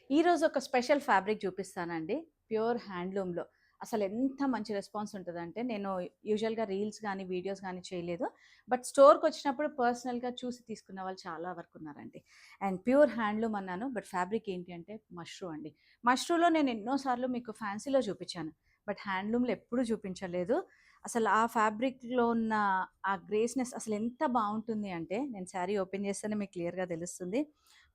ఈరోజు ఒక special fabric చూపిస్తానండి. ప్యూర్ హ్యాండ్లూమ్‌లో. అసలు ఎంత మంచి రెస్పాన్స్ ఉంటదంటే, నేను యూజువల్‌గా రీల్స్ గానీ, వీడియోస్ గానీ చేయలేదు. బట్ స్టోర్‌కొచ్చినప్పుడు పర్సనల్‌గా చూసి తీసుకున్న వాళ్ళు చాలా వరకు ఉన్నారండి. అండ్ ప్యూర్ హ్యాండ్లూమ్ అన్నాను. బట్ ఫ్యాబ్రిక్ ఏంటి అంటే మష్రూ అండి. మష్రూలో నేను ఎన్నో సార్లు మీకు ఫ్యాన్సీలో చూపించాను. బట్ హ్యాండ్లూమ్‌లో ఎప్పుడూ చూపించలేదు. అసలు ఆ ఫ్యాబ్రిక్‌లో ఉన్న ఆ గ్రేస్‌నెస్ అసలు ఎంత బావుంటుంది అంటే, నేను శారీ ఓపెన్ చేస్తేనే మీకు క్లియర్‌గా తెలుస్తుంది.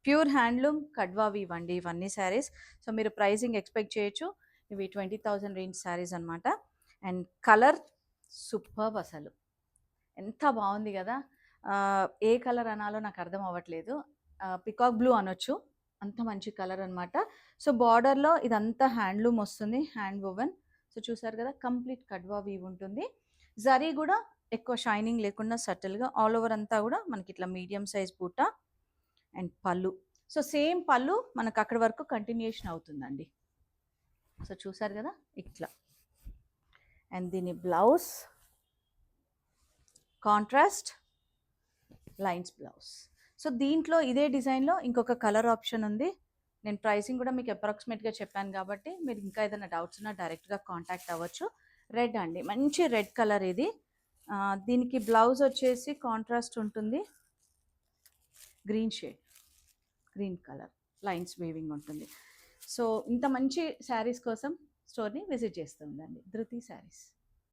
ప్యూర్ హ్యాండ్లూమ్ కడ్వా వీవ్ అండి ఇవన్నీ శారీస్. సో, మీరు ప్రైజింగ్ ఎక్స్‌పెక్ట్ చేయొచ్చు. ఇవి 20,000 రేంజ్ శారీస్ అనమాట. అండ్ కలర్ సూపర్బ్ అసలు. ఎంత బావుంది గదా! ఏ కలర్ అనాలో నాకు అర్థం అవ్వట్లేదు. పికాక్ బ్లూ అనొచ్చు. అంత మంచి కలర్ అనమాట. సో, బార్డర్‌లో ఇదంతా హ్యాండ్లూమ్ వస్తుంది. Hand woven. సో, చూసారు గదా! కంప్లీట్ కడ్వా వీవ్ ఉంటుంది. జరీ గూడా ఎక్కువ షైనింగ్ లేకుండా సటిల్‌గా ఆల్ ఓవర్ అంతా గూడా మనకిట్లా మీడియం సైజ్ బూటా అండ్ పళ్ళు. సో, సేమ్ పళ్ళు మనకక్కడి వరకు కంటిన్యూయేషన్ అవుతుందండి. సో, చూసారు గదా! ఇట్లా. అండ్ దీని blouse contrast lines blouse. So, దీంట్లో ఇదే డిజైన్‌లో ఇంకొక కలర్ ఆప్షన్ ఉంది. నేను ప్రైసింగ్ గూడా మీకు అప్రాక్సిమేట్‌గా చెప్పాను గాబట్టి, మీరు ఇంకా ఏదైనా డౌట్స్ ఉన్నా డైరెక్ట్‌గా కాంటాక్ట్ అవ్వచ్చు. రెడ్ అండి. మంచి రెడ్ కలర్ ఇది. దీనికి బ్లౌజ్ వచ్చేసి కాంట్రాస్ట్ ఉంటుంది. Green shade. Green colour lines weaving ఉంటుంది. సో, ఇంత మంచి శారీస్ కోసం స్టోర్‌ని విజిట్ చేస్తూ ఉండండి. ధృతి శారీస్.